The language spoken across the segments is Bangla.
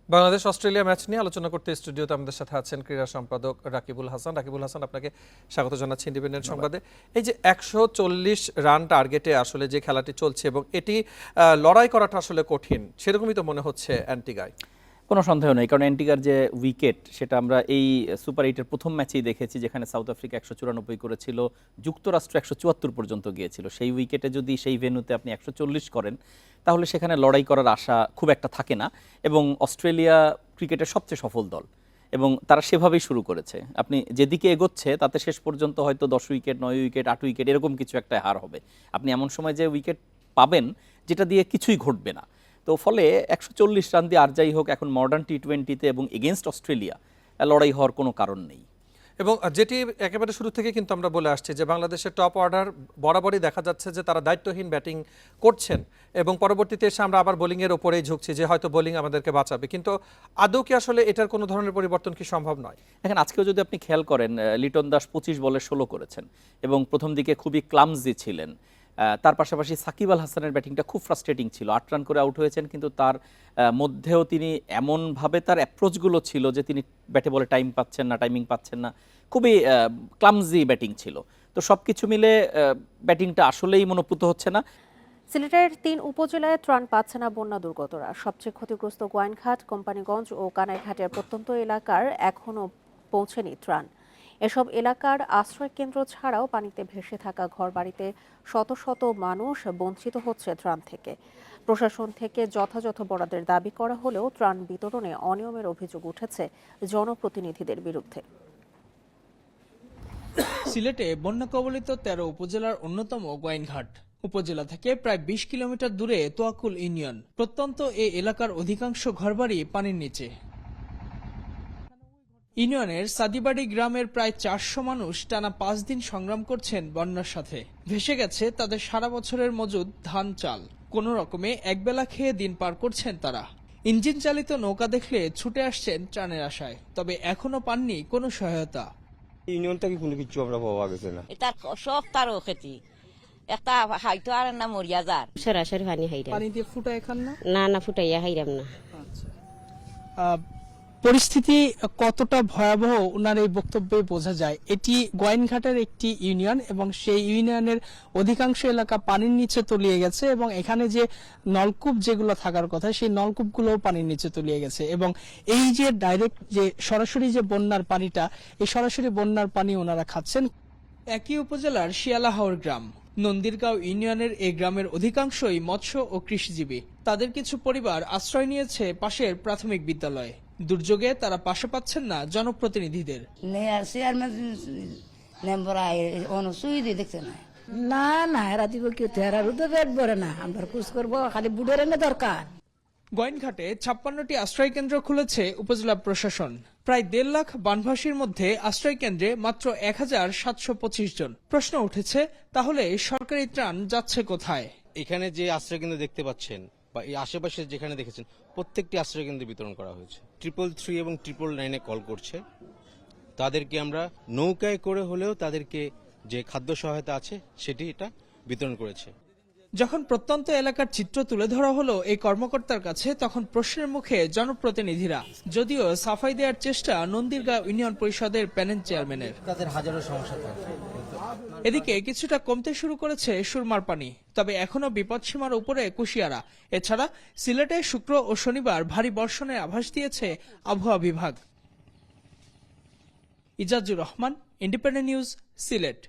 বাংলাদেশ অস্ট্রেলিয়া ম্যাচ নিয়ে আলোচনা করতে স্টুডিওতে আমাদের সাথে আছেন ক্রীড়া সম্পাদক রাকিবুল হাসান। রাকিবুল হাসান, আপনাকে স্বাগত জানাচ্ছি ইন্ডিপেন্ডেন্ট সংবাদে। এই যে 140 রান টার্গেটে আসলে যে খেলাটি চলছে এবং এটি লড়াই করাটা আসলে কঠিন, সেরকমই তো মনে হচ্ছে অ্যান্টিগায়। কোনো সন্দেহ নেই, কারণ অ্যান্টিগার যে উইকেট সেটা আমরা এই সুপার 8-এর প্রথম ম্যাচেই দেখেছি, যেখানে সাউথ আফ্রিকা 194 করেছিল, যুক্তরাষ্ট্র 174 পর্যন্ত গিয়েছিল। সেই উইকেটে যদি সেই ভেন্যুতে আপনি 140 করেন, তাহলে সেখানে লড়াই করার আশা খুব একটা থাকে না। এবং অস্ট্রেলিয়া ক্রিকেটের সবচেয়ে সফল দল এবং তারা সেভাবেই শুরু করেছে। আপনি যেদিকে এগোচ্ছে তাতে শেষ পর্যন্ত হয়তো 10 উইকেট, 9 উইকেট, 8 উইকেট এরকম কিছু একটা হার হবে। আপনি এমন সময় যে উইকেট পাবেন যেটা দিয়ে কিছুই ঘটবে না। তো ফলে 140 রান দিয়ে আর যাই হোক, এখন মডার্ন টি-20-তে এবং এগেনস্ট অস্ট্রেলিয়া লড়াই হওয়ার কোনো কারণ নেই। এবং যেটি একেবারে শুরু থেকে কিন্তু আমরা বলে আসছি যে বাংলাদেশের টপ অর্ডার বরাবরই দেখা যাচ্ছে যে তারা দায়িত্বহীন ব্যাটিং করছেন এবং পরবর্তীতে এসে আমরা আবার বোলিংয়ের ওপরেই ঝুঁকছি যে হয়তো বোলিং আমাদেরকে বাঁচাবে, কিন্তু আদৌ কি আসলে এটার কোনো ধরনের পরিবর্তন কি সম্ভব নয়? এখন আজকেও যদি আপনি খেয়াল করেন, লিটন দাস 25 বলে 16 করেছেন এবং প্রথম দিকে খুবই ক্লামজি ছিলেন। তার পাশাপাশি সাকিব আল হাসানের ব্যাটিংটা খুব ফ্রাস্ট্রেটিং ছিল। 8 রান করে আউট হয়েছেন, কিন্তু তার মধ্যেও তিনি এমনভাবে তার অ্যাপ্রোচগুলো ছিল যে তিনি ব্যাটে বলে টাইমিং পাচ্ছেন না, খুবই ক্লামজি ব্যাটিং ছিল। তো সব কিছু মিলে ব্যাটিংটা আসলেই মনোপুত হচ্ছে না। সিলেটের 3 উপজেলায় ত্রাণ পাচ্ছে না বন্যা দুর্গতরা। সবচেয়ে ক্ষতিগ্রস্ত গোয়াইনঘাট, কোম্পানিগঞ্জ ও কানাইঘাটের প্রত্যন্ত এলাকার এখনও পৌঁছেনি ত্রাণ। এসব এলাকার আশ্রয় কেন্দ্র ছাড়াও পানিতে ভেসে থাকা ঘরবাড়িতে শত শত মানুষ বঞ্চিত হচ্ছে ত্রাণ থেকে। প্রশাসন থেকে যথাযথ বরাদ্দের দাবি করা হলেও ত্রাণ বিতরণে অনিয়মের অভিযোগ উঠেছে জনপ্রতিনিধিদের বিরুদ্ধে। সিলেটে বন্যা কবলিত 13 উপজেলার অন্যতম গোয়াইনঘাট উপজেলা থেকে প্রায় 20 কিলোমিটার দূরে তোয়াকুল ইউনিয়ন। প্রত্যন্ত এই এলাকার অধিকাংশ ঘরবাড়ি পানির নিচে। ইউনিয়নের সাদিবাড়ি গ্রামের প্রায় 400 মানুষ টানা 5 দিন সংগ্রাম করছেন বন্যার সাথে। ভেসে গেছে তাদের সারা বছরের মজুদ ধান চাল। কোনো রকমে একবেলা খেয়ে দিন পার করছেন তারা। ইঞ্জিন চালিত নৌকা দেখলে ছুটে আসছেন ত্রাণের আশায়, তবে এখনো পাননি কোনো সহায়তা। ইউনিয়ন থেকে কোনো কিছু আমরা পাওয়া গেছে না। এটা সব তারও খেতি একটা হাইতো আর না মরিয়া যার সরাসরি পানি হাইরাম। পানি দিয়ে ফুটায় খান না? না ফুটাইয়া হাইরাম না। পরিস্থিতি কতটা ভয়াবহ ওনার এই বক্তব্যে বোঝা যায়। এটি গোয়াইনঘাটের একটি ইউনিয়ন এবং সেই ইউনিয়নের অধিকাংশ এলাকা পানির নিচে তলিয়ে গেছে এবং এখানে যে নলকূপ যেগুলো থাকার কথা সেই নলকূপগুলোও পানির নিচে তলিয়ে গেছে। এবং এই যে ডাইরেক্ট যে সরাসরি যে বন্যার পানিটা, এই সরাসরি বন্যার পানি ওনারা খাচ্ছেন। একই উপজেলার শিয়ালাহাওর গ্রাম নন্দীরগাঁও ইউনিয়নের এই গ্রামের অধিকাংশই মৎস্য ও কৃষিজীবী। তাদের কিছু পরিবার আশ্রয় নিয়েছে পাশের প্রাথমিক বিদ্যালয়ে। দুর্যোগে তারা পাশে পাচ্ছেন না জনপ্রতিনিধিদের। না না এরা দিব কি তেরারও তো পেট ভরে না, আমরা কুচ করবো খালি বুড়ের এনে দরকার। গোয়াইনঘাটে 56টি আশ্রয় কেন্দ্র খুলেছে উপজেলা প্রশাসন। প্রায় 1.5 লাখ বানভাসীর মধ্যে আশ্রয় কেন্দ্রে মাত্র 1725 জন। প্রশ্ন উঠেছে, তাহলে সরকারি ত্রাণ যাচ্ছে কোথায়? এখানে যে আশ্রয় কেন্দ্র দেখতে পাচ্ছেন বা এই আশেপাশে যেখানে দেখেছেন প্রত্যেকটি আশ্রয় কেন্দ্রে বিতরণ করা হয়েছে। 333 এবং 999 কল করছে। তাদেরকে আমরা নৌকায় করে হলেও তাদেরকে যে খাদ্য সহায়তা আছে সেটি এটা বিতরণ করেছে। যখন প্রত্যন্ত এলাকার চিত্র তুলে ধরা হলো এই কর্মকর্তার কাছে, তখন প্রশ্নের মুখে জনপ্রতিনিধিরা। যদিও সাফাই দেওয়ার চেষ্টা নন্দীরগাঁও ইউনিয়ন পরিষদের প্যানেল চেয়ারম্যানের। তাদের হাজারো সমস্যা থাকে। এদিকে কিছুটা কমতে শুরু করেছে সুরমার পানি, তবে এখনো বিপদসীমার উপরে কুশিয়ারা। এছাড়া সিলেটে শুক্র ও শনিবার ভারী বর্ষণের আভাস দিয়েছে আবহাওয়া বিভাগ। Ijazur Rahman, independent news, Sylhet.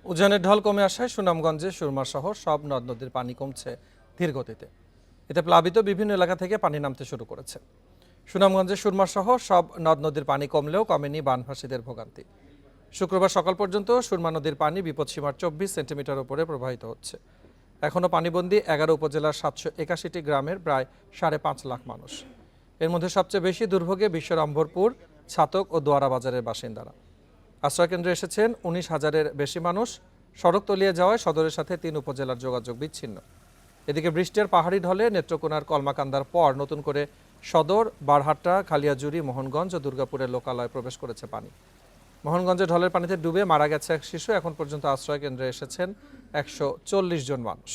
উজানের ঢল কমে আসায় সুনামগঞ্জে সুরমা সহ সব নদ নদীর পানি কমছে ধীর গতিতে। এতে প্লাবিত বিভিন্ন এলাকা থেকে পানি নামতে শুরু করেছে। সুনামগঞ্জে সুরমা সহ সব নদ নদীর পানি কমলেও কমেনি বানভাসীদের ভোগান্তি। শুক্রবার সকাল পর্যন্ত সুরমা নদীর পানি বিপদসীমার 24 সেন্টিমিটার উপরে প্রবাহিত হচ্ছে। এখনও পানিবন্দী 11 উপজেলার 781টি গ্রামের প্রায় 5.5 লাখ মানুষ। এর মধ্যে সবচেয়ে বেশি দুর্ভোগে বিশ্বরম্ভরপুর, ছাতক ও দোয়ারা বাজারের বাসিন্দারা। আশ্রয়কেন্দ্রে এসেছেন 19,000-এর বেশি মানুষ। সড়ক তলিয়ে যাওয়ায় সদরের সাথে 3 উপজেলার যোগাযোগ বিচ্ছিন্ন। এদিকে বৃষ্টির পাহাড়ি ঢলে নেত্রকোনার কলমাকান্দার পর নতুন করে সদর, বারহাট্টা, খালিয়াজুড়ি, মোহনগঞ্জ ও দুর্গাপুরের লোকালয়ে প্রবেশ করেছে পানি। মোহনগঞ্জে ঢলের পানিতে ডুবে মারা গেছে এক শিশু। এখন পর্যন্ত আশ্রয়কেন্দ্রে এসেছেন 140 জন মানুষ।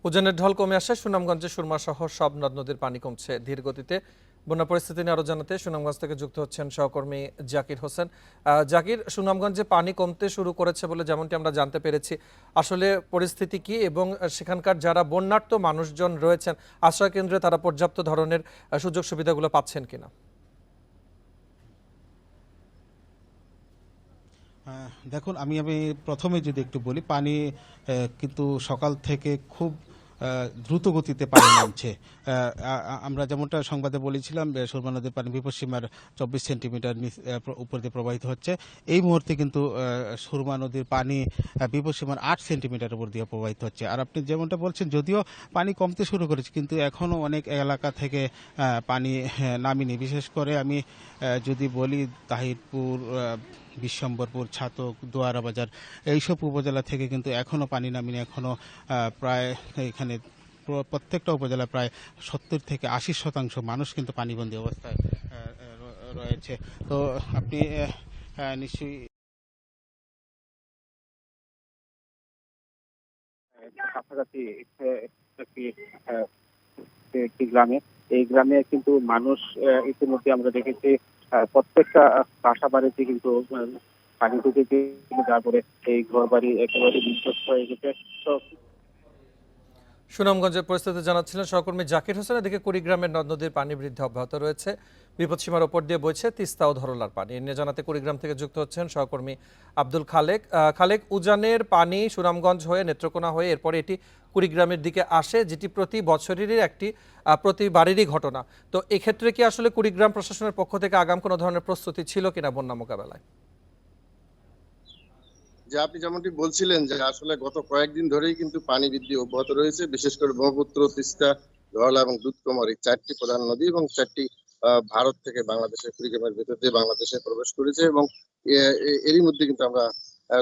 উজানের ঢল কমে আসে সুনামগঞ্জে সুরমা সহ সব নদ নদীর পানি কমছে ধীর গতিতে। বন্যা পরিস্থিতি নিয়ে আরো জানাতে সুনামগঞ্জ থেকে যুক্ত হচ্ছেন সহকর্মী জাকির হোসেন। জাকির, সুনামগঞ্জে পানি কমতে শুরু করেছে বলে যেমনটি আমরা জানতে পেরেছি, আসলে পরিস্থিতি কি এবং সেখানকার যারা বন্যার্ত মানুষজন রয়েছেন আশ্রয় কেন্দ্রে তারা পর্যাপ্ত ধরনের সুযোগ সুবিধাগুলো পাচ্ছেন কিনা? দেখুন, আমি প্রথমে যদি একটু বলি, পানি কিন্তু সকাল থেকে খুব দ্রুত গতিতে পানি নামছে। আমরা যেমনটা সংবাদে বলেছিলাম, সুরমা নদীর পানি বিপদসীমার 24 সেন্টিমিটার উপর দিয়ে প্রবাহিত হচ্ছে। এই মুহূর্তে কিন্তু সুরমা নদীর পানি বিপদসীমার 8 সেন্টিমিটার উপর দিয়ে প্রবাহিত হচ্ছে। আর আপনি যেমনটা বলছেন, যদিও পানি কমতে শুরু করেছে, কিন্তু এখনও অনেক এলাকা থেকে পানি নামেনি। বিশেষ করে আমি যদি বলি, তাহিরপুর, বিশ্বম্বরপুর, ছাতক, দোয়ারা বাজার এইসব উপজেলা থেকে কিন্তু এখনও পানি নামেনি। এখনও প্রায় এখানে প্রত্যেকটা উপজেলা প্রায় 70 থেকে 80% মানুষ কিন্তু পানিবন্দী অবস্থায় রয়েছে। তো আপনি নিশ্চয়ই কাছাকাছি একটি গ্রামে, এই গ্রামে কিন্তু মানুষ ইতিমধ্যে আমরা দেখেছি প্রত্যেকটা বাসা বাড়িতে কিন্তু পানি ঢুকেছে, যার পরে এই ঘর বাড়ি একেবারে বিধ্বস্ত হয়ে গেছে। তো সুনামগঞ্জের পরিস্থিতি জানাচ্ছিলেন সহকর্মী জাকির হোসেন। এদিকে কুড়িগ্রামের নদ নদীর পানি বৃদ্ধি অব্যাহত রয়েছে, বিপদসীমার ওপর দিয়ে বইছে তিস্তা ও ধরলার পানি। এ নিয়ে জানাতে কুড়িগ্রাম থেকে যুক্ত হচ্ছেন সহকর্মী আব্দুল খালেক। খালেক, উজানের পানি সুনামগঞ্জ হয়ে নেত্রকোনা হয়ে এরপরে এটি কুড়িগ্রামের দিকে আসে, যেটি প্রতি বছরেরই একটি প্রতিবারেরই ঘটনা। তো এক্ষেত্রে কি আসলে কুড়িগ্রাম প্রশাসনের পক্ষ থেকে আগাম কোনো ধরনের প্রস্তুতি ছিল কিনা বন্যা মোকাবেলায়? যে আপনি যেমনটি বলছিলেন যে আসলে গত কয়েকদিন ধরেই কিন্তু পানি বৃদ্ধি অব্যাহত রয়েছে, বিশেষ করে ব্রহ্মপুত্র, তিস্তা, ধরলা এবং দুধকুমার, এই 4টি প্রধান নদী এবং 4টি ভারত থেকে বাংলাদেশের কুড়িগ্রামের ভেতর দিয়ে বাংলাদেশে প্রবেশ করেছে। এবং এরই মধ্যে কিন্তু আমরা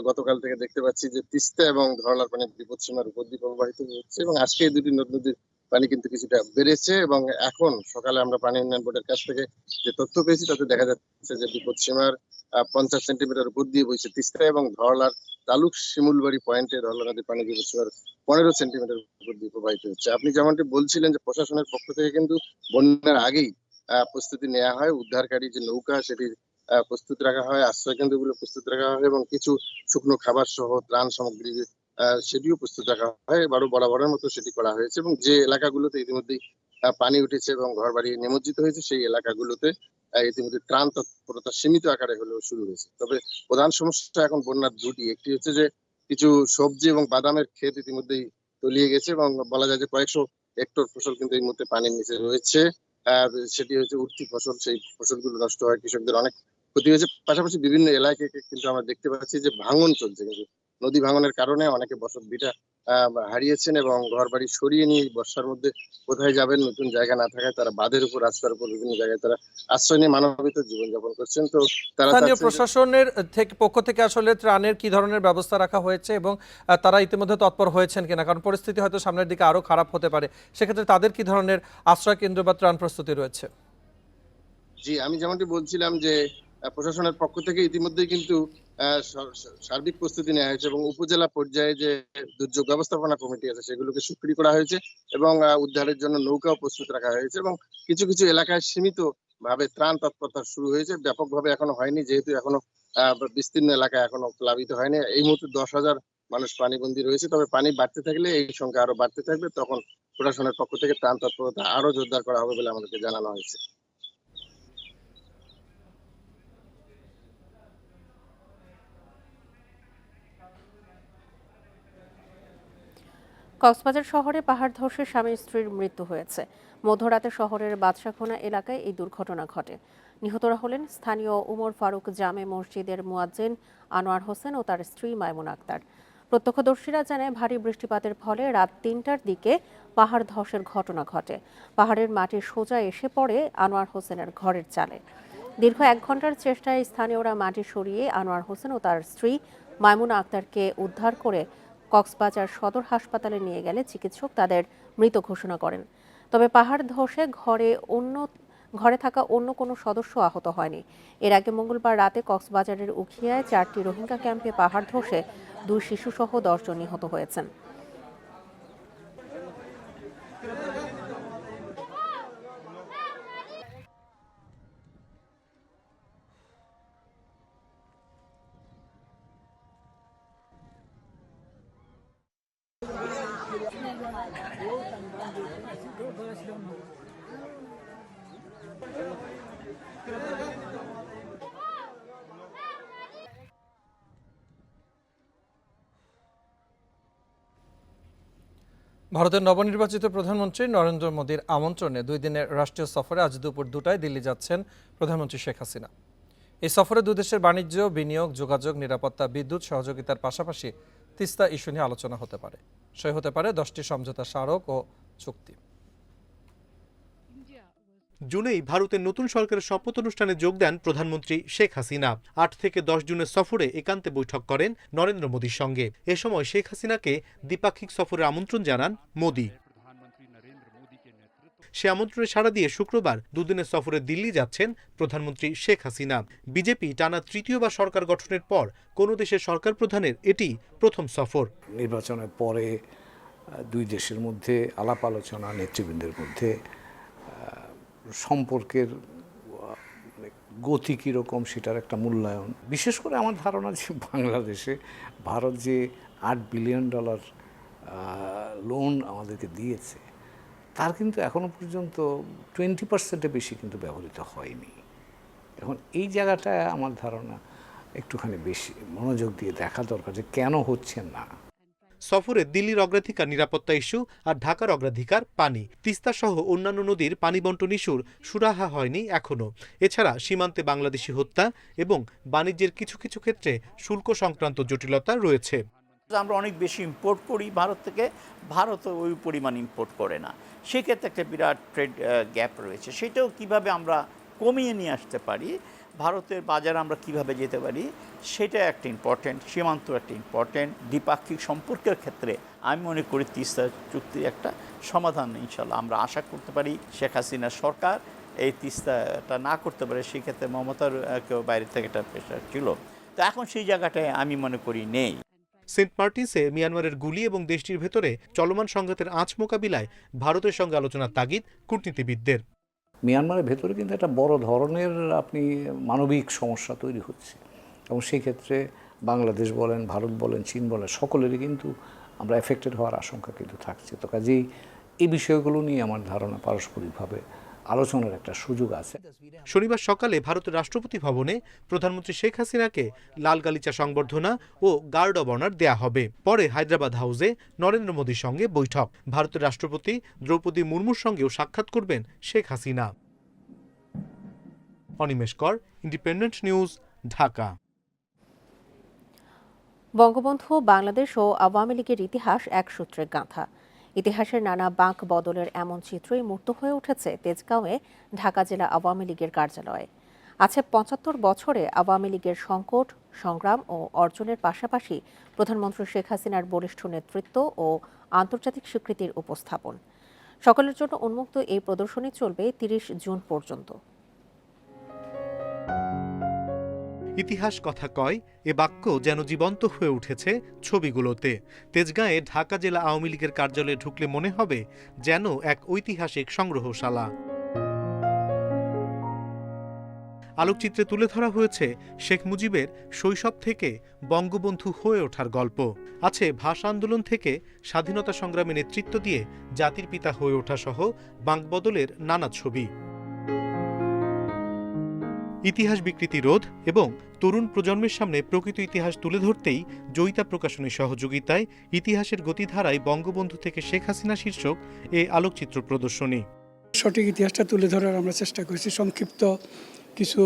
গতকাল থেকে দেখতে পাচ্ছি যে তিস্তা এবং ধরলার পানি বিপদসীমার উপর দিয়ে প্রবাহিত হচ্ছে এবং আজকে এই দুটি নদ নদীর পানি কিন্তু কিছুটা বেড়েছে। এবং এখন সকালে আমরা পানি উন্নয়ন বোর্ডের কাছ থেকে যে তথ্য পেয়েছি তাতে দেখা যাচ্ছে যে বিপদসীমার 50 সেন্টিমিটার উপর দিয়ে বইছে তিস্তা এবং ধরলার তালুক শিমুলবাড়ি পয়েন্টে ধরলা নদীর পানি বিপদসীমার 15 সেন্টিমিটার উপর দিয়ে প্রবাহিত হচ্ছে। আপনি যেমনটি বলছিলেন যে প্রশাসনের পক্ষ থেকে কিন্তু বন্যার আগেই প্রস্তুতি নেওয়া হয়, উদ্ধারকারী যে নৌকা সেটি প্রস্তুত রাখা হয়, আশ্রয় কেন্দ্রগুলো প্রস্তুত রাখা হয় এবং কিছু শুকনো খাবার সহ ত্রাণ সামগ্রী সেটিও প্রস্তুত রাখা হয়। এবারও বরাবরের মতো সেটি করা হয়েছে এবং যে এলাকাগুলোতে ইতিমধ্যেই পানি উঠেছে এবং ঘর বাড়ি নিমজ্জিত হয়েছে সেই এলাকাগুলোতে ইতিমধ্যে ত্রাণ তৎপরতা সীমিত আকারে হলেও শুরু হয়েছে। তবে প্রধান সমস্যা এখন বন্যার দুটি, একটি হচ্ছে যে কিছু সবজি এবং বাদামের ক্ষেত ইতিমধ্যেই তলিয়ে গেছে এবং বলা যায় যে কয়েকশো হেক্টর ফসল কিন্তু এই মুহূর্তে পানির নিচে রয়েছে। সেটি হচ্ছে উঠতি ফসল, সেই ফসলগুলো নষ্ট হয়, কৃষকদের অনেক ক্ষতি হয়েছে। পাশাপাশি বিভিন্ন এলাকায় কিন্তু আমরা দেখতে পাচ্ছি যে ভাঙন চলছে, কিন্তু নদী ভাঙনের কারণে অনেকে বসত ভিটা হারিয়েছেন এবং ঘর বাড়ি সরিয়ে নিয়ে বর্ষার মধ্যে কোথায় যাবেন, নতুন জায়গা না থাকায় তারা বাঁধের উপর, রাস্তার উপর বিভিন্ন জায়গায় তারা আশ্রয় নিয়ে মানবিত জীবনযাপন করছেন। তো তারা স্থানীয় প্রশাসনের পক্ষ থেকে আসলে ত্রাণের কি ধরনের ব্যবস্থা রাখা হয়েছে এবং তারা ইতিমধ্যে তৎপর হয়েছেন কিনা, কারণ পরিস্থিতি হয়তো সামনের দিকে আরো খারাপ হতে পারে, সেক্ষেত্রে তাদের কি ধরনের আশ্রয় কেন্দ্র বা ত্রাণ প্রস্তুতি রয়েছে? জি, আমি যেমনটি বলছিলাম যে প্রশাসনের পক্ষ থেকে ইতিমধ্যেই কিন্তু সার্বিক প্রস্তুতি নেওয়া হয়েছে এবং উপজেলা পর্যায়ে যে দুর্যোগ ব্যবস্থাপনা কমিটি আছে সেগুলোকে সক্রিয় করা হয়েছে এবং উদ্ধারের জন্য নৌকাও প্রস্তুত রাখা হয়েছে এবং কিছু কিছু এলাকায় সীমিত ভাবে ত্রাণ তৎপরতা শুরু হয়েছে, ব্যাপকভাবে এখনো হয়নি, যেহেতু এখনো বিস্তীর্ণ এলাকা এখনো প্লাবিত হয়নি। এই মুহূর্তে 10,000 মানুষ পানিবন্দী রয়েছে, তবে পানি বাড়তে থাকলে এই সংখ্যা আরো বাড়তে থাকবে, তখন প্রশাসনের পক্ষ থেকে ত্রাণ তৎপরতা আরো জোরদার করা হবে বলে আমাদেরকে জানানো হয়েছে। কক্সবাজার শহরে পাহাড় ধসে স্বামী স্ত্রীর মৃত্যু হয়েছে। মধ্যরাতে শহরের বাদশাখোনা এলাকায় এই দুর্ঘটনা ঘটে। নিহতরা হলেন স্থানীয় উমর ফারুক জামে মসজিদের মুয়াজ্জিন আনোয়ার হোসেন ও তার স্ত্রী মাইমুনা আক্তার। প্রত্যক্ষদর্শীরা জানায় ভারী বৃষ্টিপাতের ফলে রাত 3টার দিকে পাহাড় ধসের ঘটনা ঘটে। পাহাড়ের মাটি সোজা এসে পড়ে আনোয়ার হোসেনের ঘরের চালে। দীর্ঘ 1 ঘন্টার চেষ্টায় স্থানীয়রা মাটি সরিয়ে আনোয়ার হোসেন ও তার স্ত্রী মাইমুনা আক্তারকে উদ্ধার করে কক্সবাজার সদর হাসপাতালে নিয়ে গেলে চিকিৎসক তাদের মৃত ঘোষণা করেন। তবে পাহাড় ধসে ঘরে থাকা অন্য কোনো সদস্য আহত হয়নি। এর আগে মঙ্গলবার রাতে কক্সবাজারের উখিয়ায় 4টি রোহিঙ্গা ক্যাম্পে পাহাড় ধসে 2 শিশুসহ 10 জন নিহত হয়েছেন। ভারতের নবনির্বাচিত প্রধানমন্ত্রী নরেন্দ্র মোদীর আমন্ত্রণে 2 দিনের রাষ্ট্রীয় সফরে আজ দুপুর 2টায় দিল্লি যাচ্ছেন প্রধানমন্ত্রী শেখ হাসিনা। এই সফরে দুই দেশের বাণিজ্য, বিনিয়োগ, যোগাযোগ, নিরাপত্তা, বিদ্যুৎ সহযোগিতার পাশাপাশি তিস্তা ইস্যু নিয়ে আলোচনা হতে পারে। সই হতে পারে 10টি সমঝোতা স্মারক ও চুক্তি। জুনেই ভারতের নতুন সরকারের শপথ অনুষ্ঠানে যোগ দেন প্রধানমন্ত্রী শেখ হাসিনা। 8 থেকে 10 জুনের সফরে একান্তে বৈঠক করেন নরেন্দ্র মোদীর সঙ্গে। এ সময় শেখ হাসিনাকে দ্বিপাক্ষিক সফরের আমন্ত্রণ জানান মোদী। সে আমন্ত্রণে সাড়া দিয়ে শুক্রবার দুদিনের সফরে দিল্লি যাচ্ছেন প্রধানমন্ত্রী শেখ হাসিনা। বিজেপি টানা তৃতীয়বার সরকার গঠনের পর কোনো দেশের সরকার প্রধানের এটি প্রথম সফর। নির্বাচনের পরে দুই দেশের মধ্যে আলাপ আলোচনা, নেতৃবৃন্দের মধ্যে সম্পর্কের গতি কীরকম সেটার একটা মূল্যায়ন। বিশেষ করে আমার ধারণা যে বাংলাদেশে ভারত যে $8 বিলিয়ন লোন আমাদেরকে দিয়েছে তার কিন্তু এখনো পর্যন্ত 20% বেশি কিন্তু ব্যবহৃত হয়নি। এখন এই জায়গাটায় আমার ধারণা একটুখানি বেশি মনোযোগ দিয়ে দেখা দরকার যে কেন হচ্ছে না। সফরে দিল্লির অগ্রাধিকার নিরাপত্তা ইস্যু আর ঢাকার অগ্রাধিকার পানি। তিস্তা সহ অন্যান্য নদীর পানি বন্টন ইস্যুর সুরাহা হয়নি এখনো। এছাড়া সীমান্তে বাংলাদেশি হত্যা এবং বাণিজ্যের কিছু কিছু ক্ষেত্রে শুল্ক সংক্রান্ত জটিলতা রয়েছে। আমরা অনেক বেশি ইম্পোর্ট করি ভারত থেকে, ভারতও ওই পরিমাণ ইম্পোর্ট করে না। সেক্ষেত্রে একটা বিরাট ট্রেড গ্যাপ রয়েছে। সেটাও কিভাবে আমরা কমিয়ে নিয়ে আসতে পারি, ভারতের বাজারে আমরা কিভাবে যেতে পারি, সেটা একটা ইম্পর্টেন্ট। সীমান্ত একটা ইম্পর্টেন্ট। দ্বিপাক্ষিক সম্পর্কের ক্ষেত্রে আমি মনে করি তিস্তা চুক্তির একটা সমাধান ইনশাল্লাহ আমরা আশা করতে পারি। শেখ হাসিনার সরকার এই তিস্তাটা না করতে পারে, সেক্ষেত্রে মমতার কেউ বাইরে থেকে একটা প্রেশার ছিল। তো এখন সেই জায়গাটায় আমি মনে করি নেই। সেন্ট মার্টিনসে মিয়ানমারের গুলি এবং দেশটির ভেতরে চলমান সংঘাতের আঁচ মোকাবিলায় ভারতের সঙ্গে আলোচনার তাগিদ কূটনীতিবিদদের। মিয়ানমারের ভেতরে কিন্তু একটা বড় ধরনের মানবিক সমস্যা তৈরি হচ্ছে এবং সেই ক্ষেত্রে বাংলাদেশ বলেন, ভারত বলেন, চীন বলেন, সকলেরই কিন্তু আমরা এফেক্টেড হওয়ার আশঙ্কা কিন্তু থাকছে। তো কাজেই এই বিষয়গুলো নিয়ে আমার ধারণা পারস্পরিকভাবে আলোচনার একটা সুযোগ আছে। শনিবার সকালে ভারতের রাষ্ট্রপতি ভবনে প্রধানমন্ত্রী শেখ হাসিনাকে লাল গালিচা সংবর্ধনা ও গার্ড অব অনার দেয়া হবে। পরে হায়দ্রাবাদ হাউসে নরেন্দ্র মোদীর সঙ্গে বৈঠক। ভারতের রাষ্ট্রপতি দ্রৌপদী মুর্মুর সঙ্গেও সাক্ষাৎ করবেন শেখ হাসিনা। অনিমেষ কর, ইন্ডিপেন্ডেন্ট নিউজ, ঢাকা। বঙ্গবন্ধু, বাংলাদেশ ও আওয়ামী লীগের ইতিহাস এক সূত্রে গাঁথা। ইতিহাসের নানা বাঁক বদলের এমন চিত্রই মূর্ত হয়ে উঠেছে তেজগাঁওয়ে ঢাকা জেলা আওয়ামী লীগের কার্যালয়ে। আছে ৭৫ বছরে আওয়ামী লীগের সংকট, সংগ্রাম ও অর্জনের পাশাপাশি প্রধানমন্ত্রী শেখ হাসিনার বলিষ্ঠ নেতৃত্ব ও আন্তর্জাতিক স্বীকৃতির উপস্থাপন। সকলের জন্য উন্মুক্ত এই প্রদর্শনী চলবে ৩০ জুন পর্যন্ত। ইতিহাস কথা কয়, এ বাক্য যেন জীবন্ত হয়ে উঠেছে ছবিগুলোতে। তেজগাঁয়ে ঢাকা জেলা আওয়ামী লীগের কার্যালয়ে ঢুকলে মনে হবে যেন এক ঐতিহাসিক সংগ্রহশালা। আলোকচিত্রে তুলে ধরা হয়েছে শেখ মুজিবের শৈশব থেকে বঙ্গবন্ধু হয়ে ওঠার গল্প। আছে ভাষা আন্দোলন থেকে স্বাধীনতা সংগ্রামে নেতৃত্ব দিয়ে জাতির পিতা হয়ে ওঠা সহ বাঁকবদলের নানা ছবি। ইতিহাস বিকৃতি রোধ এবং তরুণ প্রজন্মের সামনে প্রকৃত ইতিহাস তুলে ধরতেই জয়িতা প্রকাশনীর সহযোগিতায় ইতিহাসের গতিধারায় বঙ্গবন্ধু থেকে শেখ হাসিনা শীর্ষক এ আলোকচিত্র প্রদর্শনী। সঠিক ইতিহাসটা তুলে ধরার আমরা চেষ্টা করেছি সংক্ষিপ্ত কিছু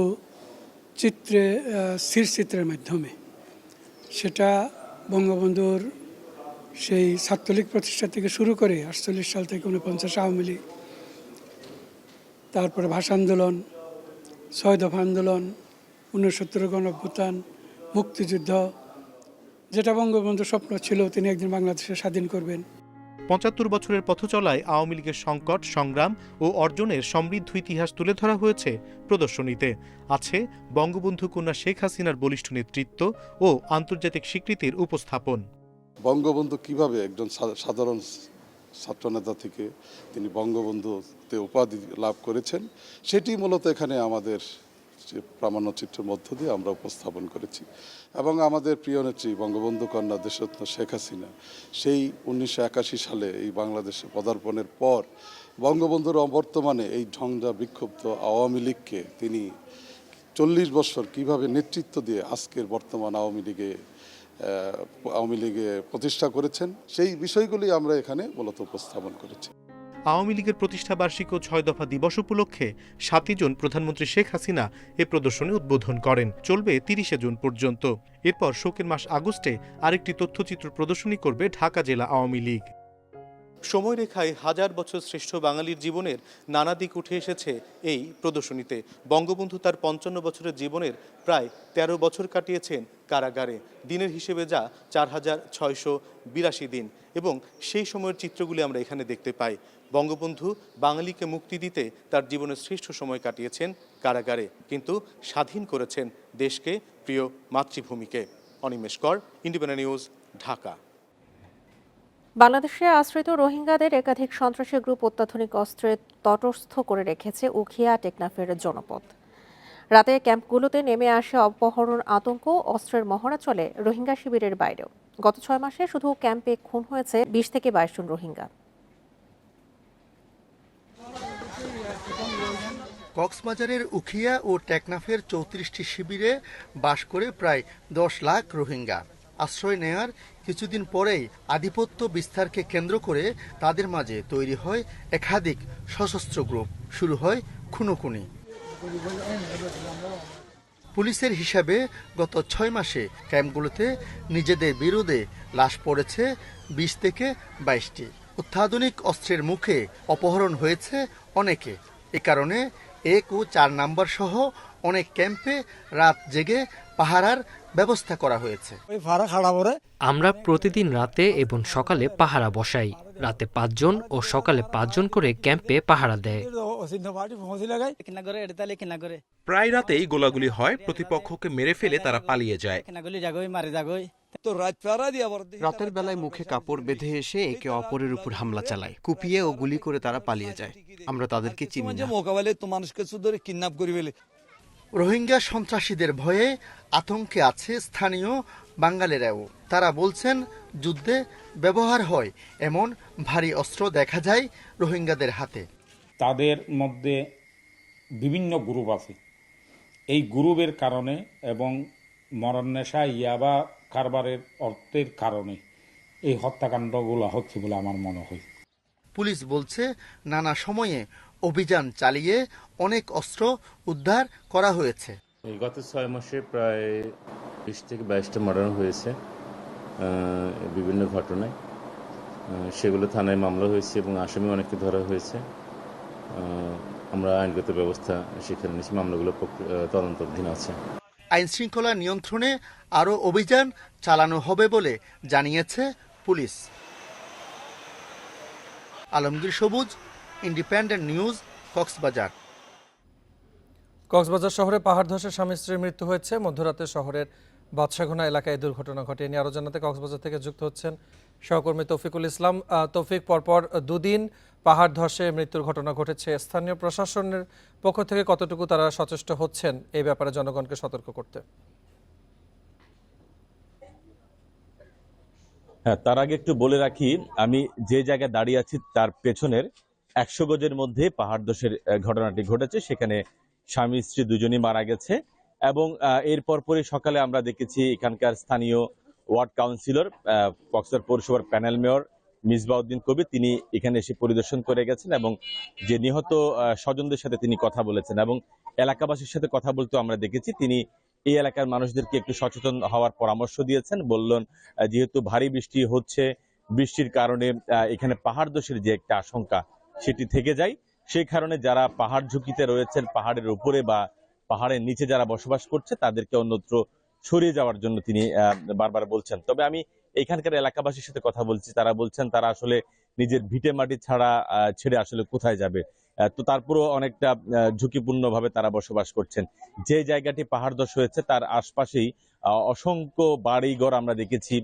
চিত্রে, স্থিরচিত্রের মাধ্যমে। সেটা বঙ্গবন্ধুর সেই ছাত্রলীগ প্রতিষ্ঠা থেকে শুরু করে 48 সাল থেকে 49 আওয়ামী লীগ, তারপরে ভাষা আন্দোলন, ৬ দফা আন্দোলন, ৬৯ গণঅভ্যুত্থান, মুক্তিযুদ্ধ, যেটা বঙ্গবন্ধুর স্বপ্ন ছিল তিনি একদিন বাংলাদেশে স্বাধীন করবেন। ৭৫ বছরের পথচলায় আওয়ামী লীগের সংকট, সংগ্রাম ও অর্জনের সমৃদ্ধ ইতিহাস তুলে ধরা হয়েছে প্রদর্শনীতে। আছে বঙ্গবন্ধু কন্যা শেখ হাসিনার বলিষ্ঠ নেতৃত্ব ও আন্তর্জাতিক স্বীকৃতির উপস্থাপন। বঙ্গবন্ধু কিভাবে একজন সাধারণ ছাত্রনেতা থেকে তিনি বঙ্গবন্ধুতে উপাধি লাভ করেছেন, সেটি মূলত এখানে আমাদের প্রামাণ্যচিত্রের মধ্য দিয়ে আমরা উপস্থাপন করেছি। এবং আমাদের প্রিয় নেত্রী বঙ্গবন্ধু কন্যা দেশরত্ন শেখ হাসিনা সেই 1981 সালে এই বাংলাদেশে পদার্পণের পর বঙ্গবন্ধুর অবর্তমানে এই ঝঞ্ঝা বিক্ষুব্ধ আওয়ামী লীগকে তিনি 40 বছর কিভাবে নেতৃত্ব দিয়ে আজকের বর্তমান আওয়ামী লীগে প্রতিষ্ঠা করেছেন, সেই বিষয়গুলি আমরা এখানে মূলত উপস্থাপন করেছি। আওয়ামী লীগের প্রতিষ্ঠা বার্ষিক ও 6 দফা দিবস উপলক্ষে 7 জুন প্রধানমন্ত্রী শেখ হাসিনা এ প্রদর্শনী উদ্বোধন করেন। চলবে 30 জুন পর্যন্ত। এরপর শোকের মাস আগস্টে আরেকটি তথ্যচিত্র প্রদর্শনী করবে ঢাকা জেলা আওয়ামী লীগ। সময়রেখায় হাজার বছর শ্রেষ্ঠ বাঙালির জীবনের নানা দিক উঠে এসেছে এই প্রদর্শনীতে। বঙ্গবন্ধু তার 55 বছরের জীবনের প্রায় 13 বছর কাটিয়েছেন কারাগারে। দিনের হিসেবে যা 4682 দিন, এবং সেই সময়ের চিত্রগুলি আমরা এখানে দেখতে পাই। বঙ্গবন্ধু বাঙালিকে মুক্তি দিতে তার জীবনের শ্রেষ্ঠ সময় কাটিয়েছেন কারাগারে, কিন্তু স্বাধীন করেছেন দেশকে, প্রিয় মাতৃভূমিকে। অনিমেষ কর, ইন্ডিপেন্ডেন্ট নিউজ, ঢাকা। বাংলাদেশে আশ্রিত রোহিঙ্গাদের একাধিক সন্ত্রাসী গ্রুপ অত্যাধুনিক অস্ত্রে তটস্থ করে রেখেছে উখিয়া টেকনাফের জনপদ। রাতে ক্যাম্পগুলোতে নেমে আসে অপহরণ, আতঙ্ক, অস্ত্রের মহড়া চলে রোহিঙ্গা শিবিরের বাইরেও। গত 6 মাসে শুধু ক্যাম্পে খুন হয়েছে 20 থেকে 22 জন রোহিঙ্গা। কক্সবাজারের উখিয়া ও টেকনাফের 34টি শিবিরে বাস করে প্রায় 10 লাখ রোহিঙ্গা। আশ্রয় নেয়ার কিছুদিন পরেই আধিপত্য বিস্তারকে কেন্দ্র করে তাদের মাঝে তৈরি হয় একাধিক সশস্ত্র গ্রুপ, শুরু হয় খুনোখুনি। পুলিশের হিসাবে গত 6 মাসে ক্যাম্পগুলোতে নিজেদের বিরুদ্ধে লাশ পড়েছে 20 থেকে 22টি। অত্যাধুনিক অস্ত্রের মুখে অপহরণ হয়েছে অনেকে। এ কারণে 1 ও 4 নাম্বার সহ অনেক ক্যাম্পে রাত জেগে পাহারার ব্যবস্থা করা হয়েছে। আমরা প্রতিদিন রাতে এবং সকালে পাহারা বসাই। রাতে 5 জন ও সকালে 5 জন করে ক্যাম্পে পাহারা দেয়। প্রায় রাতেই গোলাগুলি হয়, প্রতিপক্ষকে মেরে ফেলে তারা পালিয়ে যায়। রাতের বেলায় মুখে কাপড় বেঁধে এসে একে অপরের উপর হামলা চালায়, কুপিয়ে ও গুলি করে তারা পালিয়ে যায়। আমরা তাদেরকে চিনি না। রোহিঙ্গা সন্ত্রাসীদের ভয়ে আতঙ্কে আছে স্থানীয় বাঙালিরাও। তারা বলছেন যুদ্ধে ব্যবহার হয় এমন ভারী অস্ত্র দেখা যায় রোহিঙ্গাদের হাতে। তাদের মধ্যে বিভিন্ন গ্রুপ আছে। এই গ্রুপের কারণে এবং মরণ নেশা, ইয়াবা কারবারের অর্থের কারণে এই হত্যাকাণ্ডগুলো হচ্ছে বলে আমার মনে হয়। পুলিশ বলছে নানা সময়ে অভিযান চালিয়ে অনেক অস্ত্র উদ্ধার করা হয়েছে। গত 6 মাসে প্রায় 20 থেকে 22টা মার্ডার হয়েছে বিভিন্ন ঘটনায়। সেগুলো থানায় মামলা হয়েছে এবং আসামি অনেককে ধরা হয়েছে। আমরা আইনগত ব্যবস্থা সেখানে নিয়েছি, মামলাগুলো তদন্তাধীন আছে। আইন শৃঙ্খলা নিয়ন্ত্রণে আরও অভিযান চালানো হবে বলে জানিয়েছে পুলিশ। আলমগীর সবুজ, ইন্ডিপেন্ডেন্ট নিউজ, কক্সবাজার। কক্সবাজার শহরে পাহাড় ধসে স্বামী স্ত্রীর মৃত্যু হয়েছে। মধ্যরাতে শহরের বাদশাঘোনা এলাকায় দুর্ঘটনা ঘটে। নিয়ে আরও জানাতে কক্সবাজার থেকে যুক্ত হচ্ছেন সহকর্মী তৌফিকুল ইসলাম। তৌফিক, পরপর 2 দিন পাহাড় ধসে মৃত্যুর ঘটনা ঘটেছে। স্থানীয় প্রশাসনের পক্ষ থেকে কতটুকু তারা সচেষ্ট হচ্ছেন এই ব্যাপারে জনগণকে সতর্ক করতে? হ্যাঁ, তার আগে একটু বলে রাখি, আমি যে জায়গায় দাঁড়িয়ে আছি তার পেছনের 100 গজের মধ্যে পাহাড় ধসের ঘটনাটি ঘটেছে। সেখানে স্বামী স্ত্রী দুজনই মারা গেছে এবং এর পরপরই সকালে আমরা দেখেছি এখানকার স্থানীয় ওয়ার্ড কাউন্সিলর, কক্সবাজার পৌরসভার প্যানেল মেয়র মিসবাউদ্দিন কবির, তিনি এখানে এসে পরিদর্শন করে গেছেন এবং যে নিহত স্বজনদের সাথে তিনি কথা বলেছেন এবং এলাকাবাসীর সাথে কথা বলতে আমরা দেখেছি। তিনি এই এলাকার মানুষদেরকে একটু সচেতন হওয়ার পরামর্শ দিয়েছেন। বললেন যেহেতু ভারী বৃষ্টি হচ্ছে, বৃষ্টির কারণে এখানে পাহাড় ধসের যে একটা আশঙ্কা সেটি থেকে যায়। সেই কারণে যারা পাহাড় ঝুঁকিতে রয়েছেন, পাহাড়ের উপরে বা পাহাড়ের নিচে যারা বসবাস করছে তাদেরকে অন্যত্র সরিয়ে যাওয়ার জন্য তিনি বারবার বলছেন। তবে আমি এখানকার এলাকাবাসীর সাথে কথা বলছি, তারা বলছেন তারা আসলে নিজের ভিটে মাটি ছেড়ে আসলে কোথায় যাবে। তো তারপরও অনেকটা ঝুঁকিপূর্ণভাবে তারা বসবাস করছেন। যে জায়গাটি পাহাড় ধস হয়েছে তার আশপাশেই অসংখ্য বাড়িঘর আমরা দেখেছি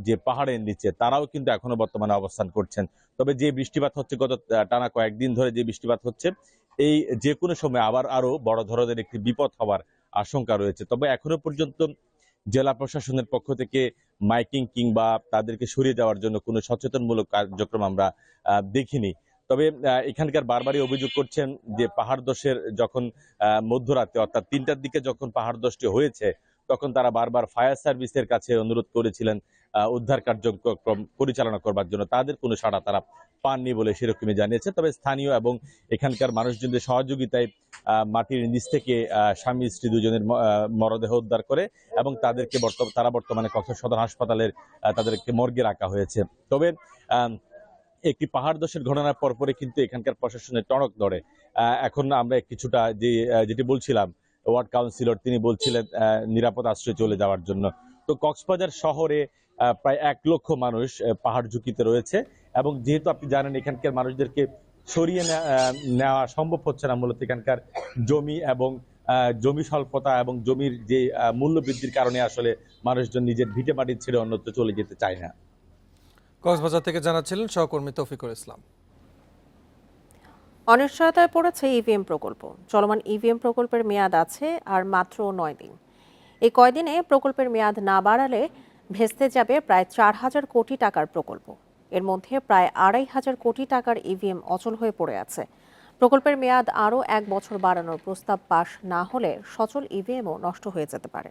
যে পাহাড়ের নিচে, তারাও কিন্তু এখনো বর্তমানে অবস্থান করছেন। তবে যে বৃষ্টিপাত হচ্ছে গত টানা কয়েকদিন ধরে যে বৃষ্টিপাত হচ্ছে, এই যে কোনো সময় আবার আরো বড় ধরনের একটি বিপদ হওয়ার আশঙ্কা রয়েছে। তবে এখনো পর্যন্ত জেলা প্রশাসনের পক্ষ থেকে মাইকিং কিংবা তাদেরকে সরিয়ে যাওয়ার জন্য কোনো সচেতনমূলক কার্যক্রম আমরা দেখিনি। তবে এখানকার বারবারই অভিযোগ করছেন যে পাহাড় ধসের যখন মধ্যরাতে অর্থাৎ 3টার দিকে যখন পাহাড় ধসটি হয়েছে, তখন তারা বারবার ফায়ার সার্ভিসের কাছে অনুরোধ করেছিলেন উদ্ধার কার্যক্রম পরিচালনা করবার জন্য। তাদের কোনো সাড়া তারা পাননি বলে সেরকমই জানিয়েছে। তবে স্থানীয় এবং এখানকার মানুষজনদের সহযোগিতায় মাটির নিচ থেকে স্বামী স্ত্রী দুজনের মরদেহ উদ্ধার করে এবং তাদেরকে তারা বর্তমানে কক্সবাজার সদর হাসপাতালের তাদেরকে মর্গে রাখা হয়েছে। তবে একটি পাহাড় ধসের ঘটনার পরপরে কিন্তু এখানকার প্রশাসনের টনক নড়ে। এখন আমরা কিছুটা যেটি বলছিলাম, ওয়ার্ড কাউন্সিলর তিনি বলছিলেন নিরাপদ আশ্রয়ে চলে যাওয়ার জন্য। তো কক্সবাজার শহরে প্রায় 1 লক্ষ মানুষ পাহাড় ঝুঁকিতে রয়েছে এবং যেহেতু আপনি জানেন এখানকার মানুষদেরকে সরিয়ে নেওয়া সম্ভব হচ্ছে না, মূলত এখানকার জমি এবং জমি স্বল্পতা এবং জমির যে মূল্য বৃদ্ধির কারণে আসলে মানুষজন নিজের ভিটে মাটি ছেড়ে অন্যত্র চলে যেতে চায় না। কক্সবাজার থেকে জানাচ্ছিলেন সহকর্মী তৌফিকুল ইসলাম। অনিশ্চয়তায় পড়েছে ইভিএম প্রকল্প। চলমান ইভিএম প্রকল্পের মেয়াদ আছে আর মাত্র 9 দিন। এই কয়দিনে প্রকল্পের মেয়াদ না বাড়ালে ভেস্তে যাবে প্রায় 4,000 কোটি টাকার প্রকল্প। এর মধ্যে প্রায় 2,500 কোটি টাকার ইভিএম অচল হয়ে পড়ে আছে। প্রকল্পের মেয়াদ আরও 1 বছর বাড়ানোর প্রস্তাব পাশ না হলে সচল ইভিএমও নষ্ট হয়ে যেতে পারে।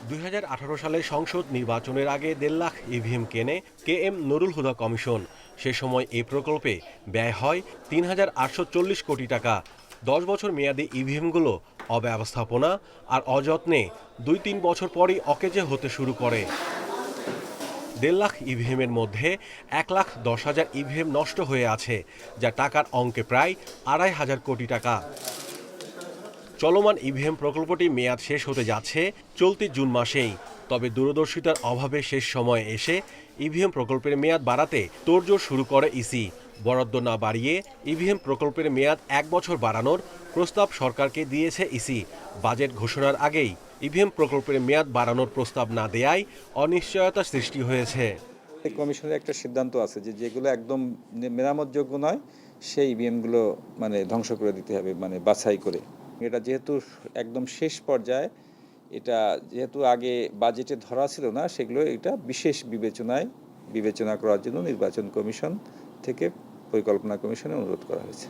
2018 সালে সংসদ নির্বাচনের আগে 1.5 লাখ ইভিএম কেনে KM নুরুল হুদা কমিশন। সে সময় এই প্রকল্পে ব্যয় হয় 3,840 কোটি টাকা। 10 বছর মেয়াদী ইভিএমগুলো অব্যবস্থাপনা আর অযত্নে 2-3 বছর পরই অকেজে হতে শুরু করে। 1.5 লাখ ইভিএমের মধ্যে 1,10,000 ইভিএম নষ্ট হয়ে আছে, যা টাকার অঙ্কে প্রায় 2,500 কোটি টাকা। চলমান ইভিএম প্রকল্পটি মেয়াদ শেষ হতে যাচ্ছে চলতি জুন মাসেই। তবে দূরদর্শিতার অভাবে শেষ সময়ে এসে ইভিএম প্রকল্পের মেয়াদ বাড়াতে তোড়জোড় শুরু করে ইসি। বরাদ্দ না বাড়িয়ে ইভিএম প্রকল্পের মেয়াদ 1 বছর বাড়ানোর প্রস্তাব সরকারকে দিয়েছে ইসি। বাজেট ঘোষণার আগেই ইভিএম প্রকল্পের মেয়াদ বাড়ানোর প্রস্তাব না দেয়ায় অনিশ্চয়তা সৃষ্টি হয়েছে। কমিশনের একটা সিদ্ধান্ত আছে যে যেগুলো একদম মেরামতযোগ্য নয় সেই ইভিএমগুলো ধ্বংস করে দিতে হবে, বাছাই করে। এটা যেহেতু একদম শেষ পর্যায়ে, এটা যেহেতু আগে বাজেটে ধরা ছিল না, সেগুলো এটা বিশেষ বিবেচনা করার জন্য নির্বাচন কমিশন থেকে পরিকল্পনা কমিশনে অনুরোধ করা হয়েছে।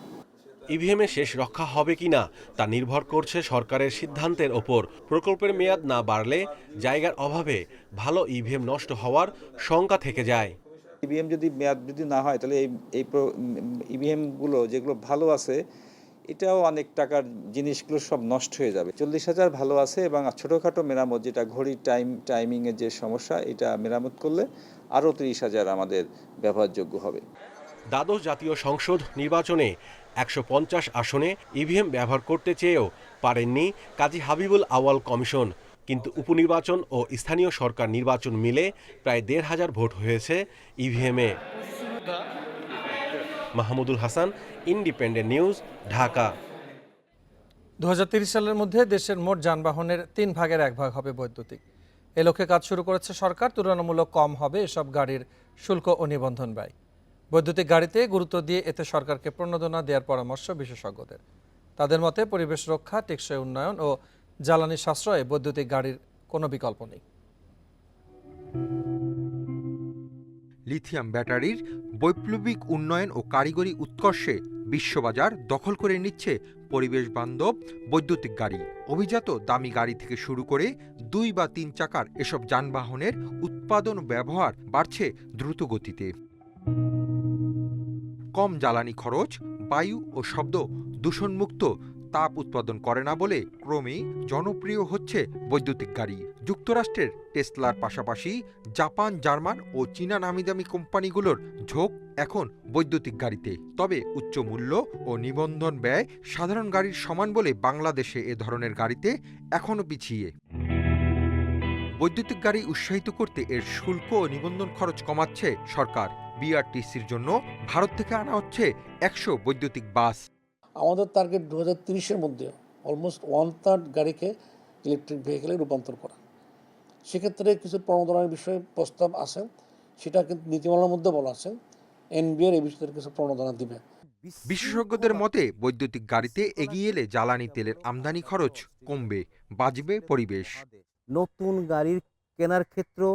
ইভিএমে শেষ রক্ষা হবে কিনা তা নির্ভর করছে সরকারের সিদ্ধান্তের ওপর। প্রকল্পের মেয়াদ না বাড়লে জায়গার অভাবে ভালো ইভিএম নষ্ট হওয়ার শঙ্কা থেকে যায়। ইভিএম যদি মেয়াদ বৃদ্ধি না হয় তাহলে এই ইভিএমগুলো যেগুলো ভালো আছে এটাও অনেক টাকার জিনিসগুলো সব নষ্ট হয়ে যাবে। 40,000 ভালো আছে এবং ছোটোখাটো মেরামত, যেটা ঘড়ির টাইমিংয়ের যে সমস্যা, এটা মেরামত করলে আরও 30,000 আমাদের ব্যবহারযোগ্য হবে। দ্বাদশ জাতীয় সংসদ নির্বাচনে 150 আসনে ইভিএম ব্যবহার করতে চেয়েও পারেননি কাজী হাবিবুল আওয়াল কমিশন। কিন্তু উপনির্বাচন ও স্থানীয় সরকার নির্বাচন মিলে প্রায় 1,500 ভোট হয়েছে ইভিএমে। Mahmudul Hasan, Independent News, Dhaka. 2030 সালের মধ্যে দেশের মোট যানবাহনের 3 ভাগের 1 ভাগ হবে বৈদ্যুতিক। এ লক্ষ্যে কাজ শুরু করেছে সরকার। তুলনামূলক কম হবে এসব গাড়ির শুল্ক ও নিবন্ধন ব্যয়। বৈদ্যুতিক গাড়িতে গুরুত্ব দিয়ে এতে সরকারকে প্রণোদনা দেওয়ার পরামর্শ বিশেষজ্ঞদের। তাদের মতে পরিবেশ রক্ষা, টেকসই উন্নয়ন ও জ্বালানি সাশ্রয়ে বৈদ্যুতিক গাড়ির কোনো বিকল্প নেই। লিথিয়াম ব্যাটারির বৈপ্লবিক উন্নয়ন ও কারিগরি উৎকর্ষে বিশ্ববাজার দখল করে নিচ্ছে পরিবেশ বান্ধব বৈদ্যুতিক গাড়ি। অভিজাত দামি গাড়ি থেকে শুরু করে 2 বা 3 চাকার এসব যানবাহনের উৎপাদন ব্যবহার বাড়ছে দ্রুত গতিতে। কম জ্বালানি খরচ, বায়ু ও শব্দ দূষণমুক্ত তাপ উৎপাদন করে না বলে ক্রমেই জনপ্রিয় হচ্ছে বৈদ্যুতিক গাড়ি। যুক্তরাষ্ট্রের টেসলার পাশাপাশি জাপান, জার্মান ও চীনা নামিদামি কোম্পানিগুলোর ঝোঁক এখন বৈদ্যুতিক গাড়িতে। তবে উচ্চ মূল্য ও নিবন্ধন ব্যয় সাধারণ গাড়ির সমান বলে বাংলাদেশে এ ধরনের গাড়িতে এখনও পিছিয়ে। বৈদ্যুতিক গাড়ি উৎসাহিত করতে এর শুল্ক ও নিবন্ধন খরচ কমাচ্ছে সরকার। বিআরটিসির জন্য ভারত থেকে আনা হচ্ছে 100 বৈদ্যুতিক বাস। আমাদের টার্গেট 2030-এর মধ্যে অলমোস্ট 1/3 গাড়িকে ইলেকট্রিক ভেহিকেলে রূপান্তর করা। সেক্ষেত্রে কিছু প্রণোদনার বিষয়ে প্রস্তাব আছে, সেটা কিন্তু নীতিমালার মধ্যে বলা আছে এনবিআর এই বিষয়ে কিছু প্রণোদনা দিবে। বিশেষজ্ঞদের মতে বৈদ্যুতিক গাড়িতে এগিয়ে এলে জ্বালানি তেলের আমদানি খরচ কমবে, বাঁচবে পরিবেশ। নতুন গাড়ির কেনার ক্ষেত্রেও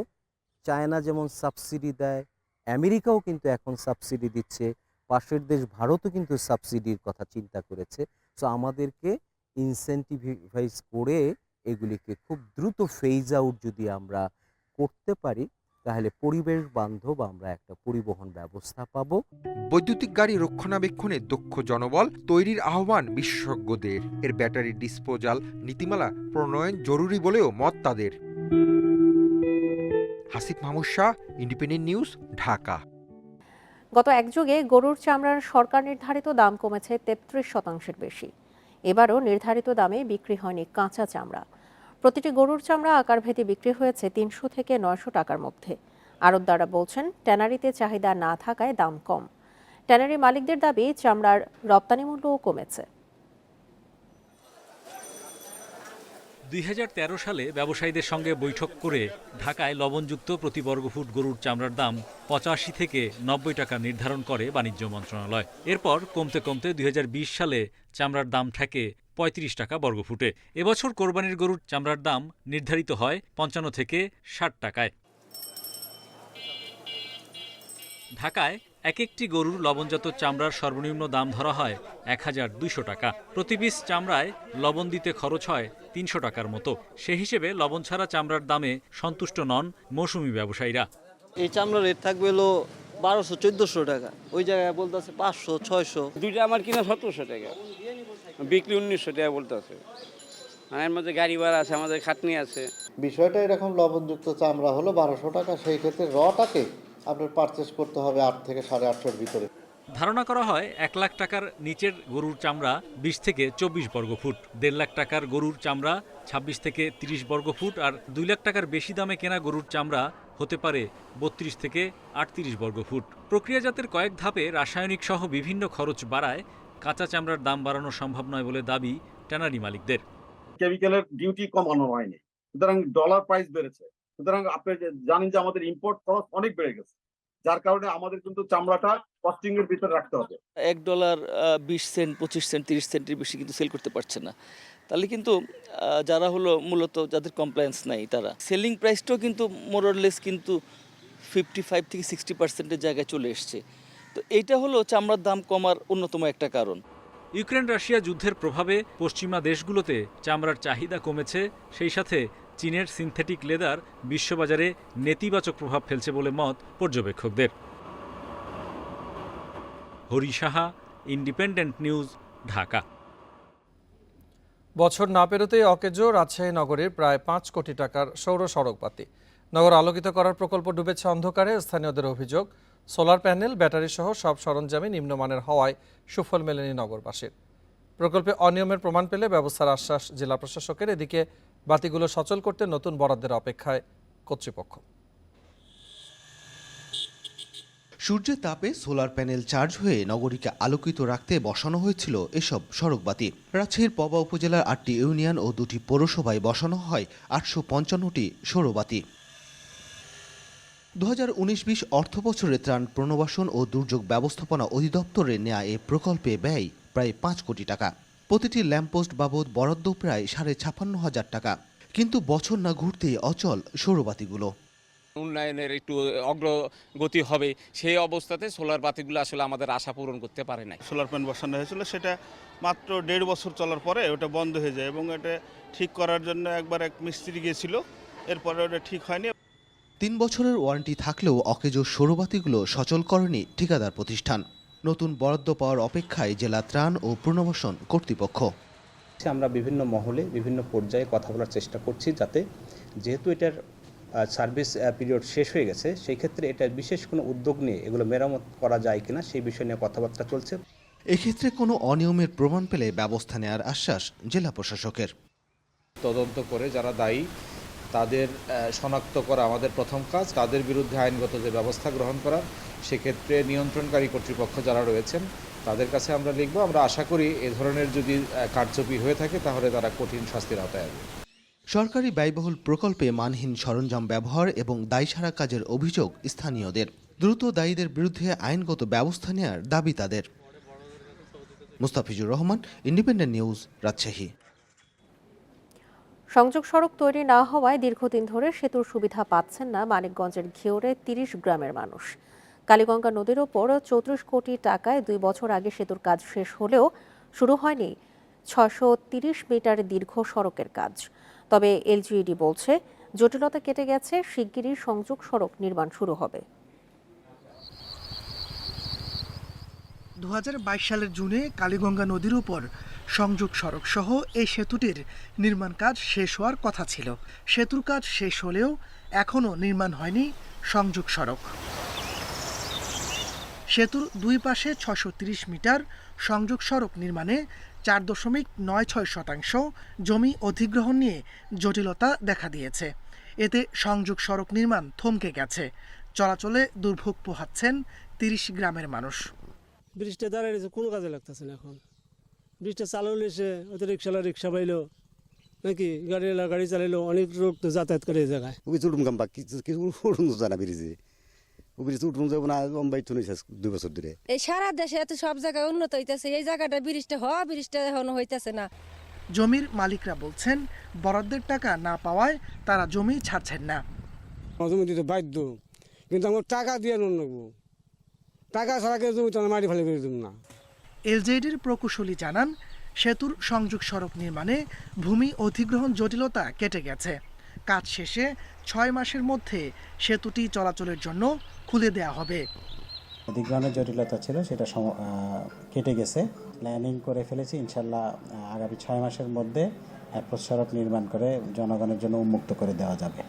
চায়না যেমন সাবসিডি দেয়, আমেরিকাও কিন্তু এখন সাবসিডি দিচ্ছে, পাশের দেশ ভারতও কিন্তু সাবসিডির কথা চিন্তা করেছে। সো আমাদেরকে ইনসেন্টিভাইজ করে এগুলিকে খুব দ্রুত ফেজ আউট যদি আমরা করতে পারি, তাহলে পরিবেশ বান্ধব আমরা একটা পরিবহন ব্যবস্থা পাবো। বৈদ্যুতিক গাড়ি রক্ষণাবেক্ষণে দক্ষ জনবল তৈরির আহ্বান বিশেষজ্ঞদের। এর ব্যাটারি ডিসপোজাল নীতিমালা প্রণয়ন জরুরি বলেও মত তাদের। Hasif Mahmud Shah, independent News, Dhaka. গত এক যুগে গরুর চামড়ার সরকার নির্ধারিত দাম কমেছে 33% বেশি। এবারও নির্ধারিত দামে বিক্রি হয়নি কাঁচা চামড়া। প্রতিটি গরুর চামড়া আকারভেদে বিক্রি হয়েছে 300 থেকে 900 টাকার মধ্যে। আড়তদাররা বলছেন ট্যানারিতে চাহিদা না থাকায় দাম কম। ট্যানারি মালিকদের দাবি চামড়ার রপ্তানি মূল্যও কমেছে। 2013 সালে ব্যবসায়ীদের সঙ্গে বৈঠক করে ঢাকায় লবণযুক্ত প্রতি বর্গফুট গরুর চামড়ার দাম 85 থেকে 90 টাকা নির্ধারণ করে বাণিজ্য মন্ত্রণালয়। এরপর কমতে কমতে 2020 সালে চামড়ার দাম ঠেকে 35 টাকা বর্গফুটে। এবছর কোরবানির গরুর চামড়ার দাম নির্ধারিত হয় 55 থেকে 60 টাকায়। ঢাকায় এক একটি গরুর লবণজাত চামড়ার সর্বনিম্ন দাম ধরা হয় 1200 টাকা। প্রতি পিস চামড়ায় লবণ দিতে খরচ হয় 300 টাকার মতো। সে হিসেবে লবণ ছাড়া চামড়ার দামে সন্তুষ্ট নন মৌসুমি ব্যবসায়ীরা। এই চামড়ার রেট থাকবে হলো 1200-1400 টাকা, ওই জায়গায় বলতেছে 500-600। দুইটা আমার কিনা 1700 টাকা, বিক্রি 1900 টাকা বলতেছে। এর মধ্যে গাড়ি ভাড়া আছে, আমাদের খাটনি আছে। বিষয়টা এরকম, লবণযুক্ত চামড়া হলো 1200 টাকা, সেই ক্ষেত্রে রটাকে আপনার পারচেস করতে হবে 8 থেকে 850-এর ভিতরে। ধারণা করা হয় 1 লাখ টাকার নিচের গরুর চামড়া 20 থেকে 24 বর্গফুট, 1.5 লাখ টাকার গরুর চামড়া 26 থেকে 30 বর্গফুট, আর 2 লাখ টাকার বেশি দামে কেনা গরুর চামড়া হতে পারে 32 থেকে 38 বর্গফুট। প্রক্রিয়াজাতের কয়েক ধাপে রাসায়নিক সহ বিভিন্ন খরচ বাড়ায় কাঁচা চামড়ার দাম বাড়ানো সম্ভব নয় বলে দাবি ট্যানারি মালিকদের। কেমিক্যালের ডিউটি কমানো হয়নি, সুতরাং ডলার প্রাইস বেড়েছে। সুতরাং আপনি জানেন যে আমাদের ইম্পোর্ট খরচ অনেক বেড়ে গেছে, যার কারণে আমাদের কিন্তু চামড়াটা কস্টিং এর ভিতরে রাখতে হবে। $1 20 সেন্ট, 25 সেন্ট, 30 সেন্টের বেশি কিন্তু সেল করতে পারছে না। তাহলে কিন্তু যারা হলো মূলত যাদের কমপ্লায়েন্স নাই, তারা সেলিং প্রাইসটাও কিন্তু মোরলেস কিন্তু 55 থেকে 60%-এর জায়গায় চলে এসছে। তো এইটা হলো চামড়ার দাম কমার অন্যতম একটা কারণ। ইউক্রেন রাশিয়া যুদ্ধের প্রভাবে পশ্চিমা দেশগুলোতে চামড়ার চাহিদা কমেছে, সেই সাথে চীনের সিনথেটিক লেদার বিশ্ববাজারে নেতিবাচক প্রভাব ফেলছে বলে মত পর্যবেক্ষকদের। Hari Saha, Independent News, Dhaka. বছর না পেরোতেই অকেজো রাজশাহী নগরীর প্রায় 5 কোটি টাকার সৌর সড়কবাতি। নগর আলোকিত করার প্রকল্প ডুবেছে অন্ধকারে। স্থানীয়দের অভিযোগ, সোলার প্যানেল, ব্যাটারি সহ সব সরঞ্জামই নিম্নমানের হওয়ায় সুফল মেলেনি নগরবাসীর। প্রকল্পে অনিয়মের প্রমাণ পেলে ব্যবস্থার আশ্বাস জেলা প্রশাসকের। এদিকে বাতিগুলো সচল করতে নতুন বরাদ্দের অপেক্ষায় কর্তৃপক্ষ। সূর্যের তাপে সোলার প্যানেল চার্জ হয়ে নগরীকে আলোকিত রাখতে বসানো হয়েছিল এসব সড়কবাতি। রাজশাহীর পবা উপজেলার 8টি ইউনিয়ন ও 2টি পৌরসভায় বসানো হয় 855টি সৌরবাতি। 2019-20 অর্থবছরে ত্রাণ পুনর্বাসন ও দুর্যোগ ব্যবস্থাপনা অধিদপ্তরে নেয়া এ প্রকল্পে ব্যয় প্রায় 5 কোটি টাকা। প্রতিটি ল্যাম্পপোস্ট বাবদ বরাদ্দ প্রায় 55,500 টাকা। কিন্তু বছর না ঘুরতেই অচল সৌরবাতিগুলো। উন্নয়নের একটু অগ্রগতি হবে, সেই অবস্থাতে সোলার বাতিগুলো আসলে আমাদের আশা পূরণ করতে পারে নাই। সোলার প্যানেল বসানো হয়েছিল, সেটা মাত্র 1.5 বছর চলার পরে ওটা বন্ধ হয়ে যায় এবং এটা ঠিক করার জন্য একবার এক মিস্ত্রি গিয়েছিল, এরপরে ওটা ঠিক হয়নি। 3 বছরের ওয়ারেন্টি থাকলেও অকেজো সৌরবাতিগুলো সচল করেনি ঠিকাদার প্রতিষ্ঠান। নতুন বরাদ্দ পাওয়ার অপেক্ষায় জেলা ত্রাণ ও পুনর্বাসন কর্তৃপক্ষ। আমরা বিভিন্ন মহলে বিভিন্ন পর্যায়ে কথা বলার চেষ্টা করছি, যাতে যেহেতু এটার সার্ভিস পিরিয়ড শেষ হয়ে গেছে, সেই ক্ষেত্রে এটা বিশেষ কোনো উদ্যোগ নিয়ে এগুলো মেরামত করা যায় কিনা সেই বিষয় নিয়ে কথাবার্তা চলছে। এক্ষেত্রে কোনো অনিয়মের প্রমাণ পেলে ব্যবস্থা নেওয়ার আশ্বাস জেলা প্রশাসকের। তদন্ত করে যারা দায়ী তাদের শনাক্ত করা আমাদের প্রথম কাজ, তাদের বিরুদ্ধে আইনগত যে ব্যবস্থা গ্রহণ করা, সেক্ষেত্রে নিয়ন্ত্রণকারী কর্তৃপক্ষ যারা রয়েছেন তাদের কাছে আমরা লিখব। আমরা আশা করি এ ধরনের যদি কারচুপি হয়ে থাকে তাহলে তারা কঠিন শাস্তির আওতায় আসবে। সরকারি ব্যয়বহুল প্রকল্পে মানহীন সরঞ্জাম ব্যবহার এবং দায়সারা কাজের অভিযোগ স্থানীয়দের। দ্রুত দায়ীদের বিরুদ্ধে আইনগত ব্যবস্থা নেওয়ার দাবি তাদের। Mustafizur Rahman, independent news, Rajshahi. সংযোগ সড়ক তৈরি না হওয়ায় দীর্ঘদিন ধরে সেতুর সুবিধা পাচ্ছেন না মানিকগঞ্জের ঘিওরে ৩০ গ্রামের মানুষ। কালীগঙ্গা নদীর ওপর ৩৪ কোটি টাকায় ২ বছর আগে সেতুর কাজ শেষ হলেও শুরু হয়নি ৬৩০ মিটার দীর্ঘ সড়কের কাজ। তবে এলজিইডি বলছে জটিলতা কেটে গেছে, শিগগিরই সংযোগ সড়ক নির্মাণ শুরু হবে। ২০২২ সালের জুনে কালীগঙ্গা নদীর উপর সংযোগ সড়ক সহ এই সেতুটির নির্মাণ কাজ শেষ হওয়ার কথা ছিল। সেতুর কাজ শেষ হলেও এখনও নির্মাণ হয়নি সংযোগ সড়ক। সেতুর দুই পাশে ৬৩০ মিটার সংযোগ সড়ক নির্মাণে ৪.৯৬% জমি অধিগ্রহণ নিয়ে জটিলতা দেখা দিয়েছে। এতে সংযোগ সড়ক নির্মাণ থমকে গেছে। চলাচলে দুর্ভোগ পোহাচ্ছেন ৩০ গ্রামের মানুষ। ব্রিজটা দাঁড়িয়ে কোনো কাজে লাগতেছে না। এখন ব্রিজটা চালালে সে হয়তো রিক্সাওয়ালা রিক্সা পাইলো নাকি গাড়িওয়ালা গাড়ি চালাইলো, অনেক লোক তো যাতায়াত করে এই জায়গায়। এই সারা দেশে এত সব জায়গায় উন্নত হইতেছে, এই জায়গাটা ব্রিজটা এখনো হইতেছে না। জমির মালিকরা বলছেন বরাদ্দের টাকা না পাওয়ায় তারা জমি ছাড়ছেন না। জমি দিতে বাধ্য, কিন্তু আমার টাকা দিয়ে নেবো, টাকা ছাড়া কেউ জমি মাটি ফেলে বেরিয়ে দেব না। এলজেডির প্রকৌশলী জানান সেতুর সংযোগ সড়ক নির্মাণে ভূমি অধিগ্রহণ জটিলতা কেটে গেছে। কাজ শেষে ৬ মাসের মধ্যে সেতুটি চলাচলের জন্য খুলে দেয়া হবে। অধিগ্রহণের জটিলতা ছিল, সেটা কেটে গেছে। প্ল্যানিং করে ফেলেছি, ইনশাল্লাহ আগামী ৬ মাসের মধ্যে অ্যাপ্রোচ সড়ক নির্মাণ করে জনগণের জন্য উন্মুক্ত করে দেওয়া যাবে।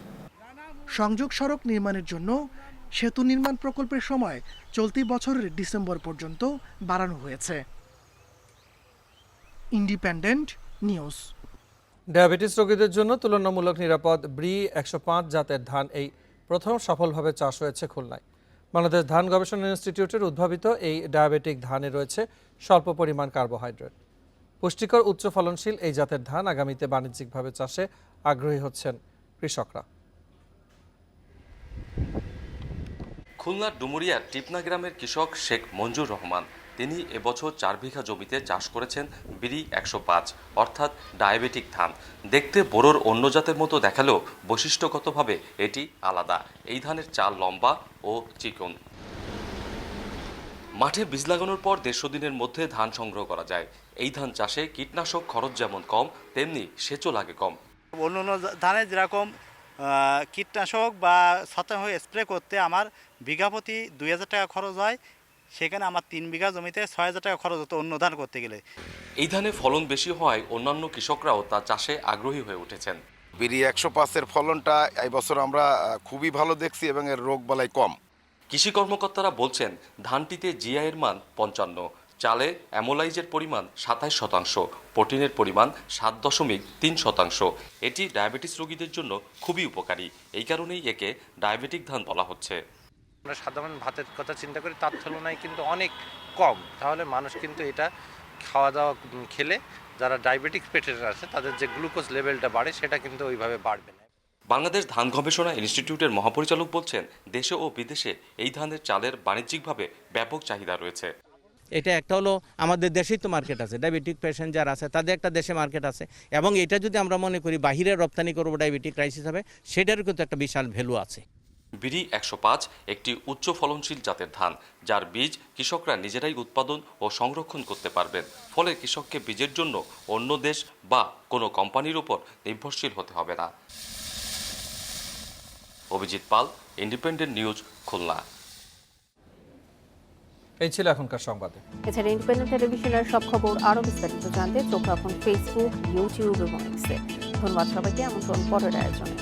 সংযোগ সড়ক নির্মাণের জন্য সেতু নির্মাণ প্রকল্পের সময় চলতি বছরের ডিসেম্বর পর্যন্ত বাড়ানো হয়েছে। Independent news. ডায়াবেটিস রোগীদের জন্য তুলনামূলক নিরাপদ ব্রি ১০৫ জাতের ধান এই প্রথম সফলভাবে চাষ হয়েছে খুলনায়। বাংলাদেশ ধান গবেষণা ইনস্টিটিউটের উদ্ভাবিত এই ডায়াবেটিক ধানে রয়েছে স্বল্প পরিমাণ কার্বোহাইড্রেট। পুষ্টিকর উচ্চ ফলনশীল এই জাতের ধান আগামীতে বাণিজ্যিকভাবে চাষে আগ্রহী হচ্ছেন কৃষকরা। খুলনার ডুমুরিয়ার টিপনা গ্রামের কৃষক শেখ মঞ্জুর রহমান, তিনি এবছর ৪ বিঘা জমিতে চাষ করেছেন বিরি ১০৫ অর্থাৎ ডায়াবেটিক ধান। দেখতে বোরোর অন্য জাতের মতো দেখালেও বৈশিষ্ট্যগতভাবে এটি আলাদা। এই ধানের চাল লম্বা ও চিকন। মাঠে বীজ লাগানোর পর ১৫০ দিনের মধ্যে ধান সংগ্রহ করা যায়। এই ধান চাষে কীটনাশক খরচ যেমন কম, তেমনি সেচও লাগে কম। অন্য ধানে যেরকম কীটনাশক বা ছত্রাক স্প্রে করতে আমার বিঘা প্রতি ২,০০০ টাকা খরচ হয়, সেখানে আমার ৩ বিঘা জমিতে ৬,০০০ টাকা খরচ হতো অন্য ধান করতে গেলে। এই ধানে ফলন বেশি হওয়ায় অন্যান্য কৃষকরাও তা চাষে আগ্রহী হয়ে উঠেছেন। বিরি ১০৫-এর ফলনটা এই বছর আমরা খুবই ভালো দেখছি এবং এর রোগবালাই কম। কৃষি কর্মকর্তারা বলছেন ধানটিতে জিআই এর মান ৫৫, চালে অ্যামোলাইজের পরিমাণ ২৭%, প্রোটিনের পরিমাণ ৭.৩%। এটি ডায়াবেটিস রোগীদের জন্য খুবই উপকারী। এই কারণেই একে ডায়াবেটিক ধান বলা হচ্ছে। আমরা সাধারণ ভাতের কথা চিন্তা করি, তার তুলনায় কিন্তু অনেক কম। তাহলে মানুষ কিন্তু এটা খাওয়া দাওয়া খেলে যারা ডায়াবেটিক পেশেন্ট আছে তাদের যে গ্লুকোজ লেভেলটা বাড়ে সেটা কিন্তু ওইভাবে বাড়বে না। বাংলাদেশ ধান গবেষণা ইনস্টিটিউটের মহাপরিচালক বলছেন, দেশে ও বিদেশে এই ধানের চালের বাণিজ্যিকভাবে ব্যাপক চাহিদা রয়েছে। এটা একটা হলো আমাদের দেশেই তো মার্কেট আছে, ডায়াবেটিক পেশেন্ট যারা আছে তাদের একটা দেশে মার্কেট আছে, এবং এটা যদি আমরা মনে করি বাহিরে রপ্তানি করবো ডায়াবেটিক ক্রাইসিস হবে, সেটারও কিন্তু একটা বিশাল ভ্যালু আছে। বিরি ১০৫ একটি উচ্চ ফলনশীল জাতের ধান, যার বীজ কৃষকরা নিজেরাই উৎপাদন ও সংরক্ষণ করতে পারবেন। ফলে কৃষককে বীজের জন্য অন্য দেশ বা কোনো কোম্পানির উপর নির্ভরশীল হতে হবে না। অভিজিৎ পাল, ইন্ডিপেন্ডেন্ট নিউজ, খুলনা। এই ছিল এখনকার সংবাদে। এছাড়া ইন্ডিপেন্ডেন্ট টেলিভিশনের সব খবর আরও বিস্তারিত জানতে চোখ রাখুন ফেসবুক, ইউটিউব এবং এক্সে। ধন্যবাদ সবাইকে। আমন্ত্রণ পরের আয়োজনে।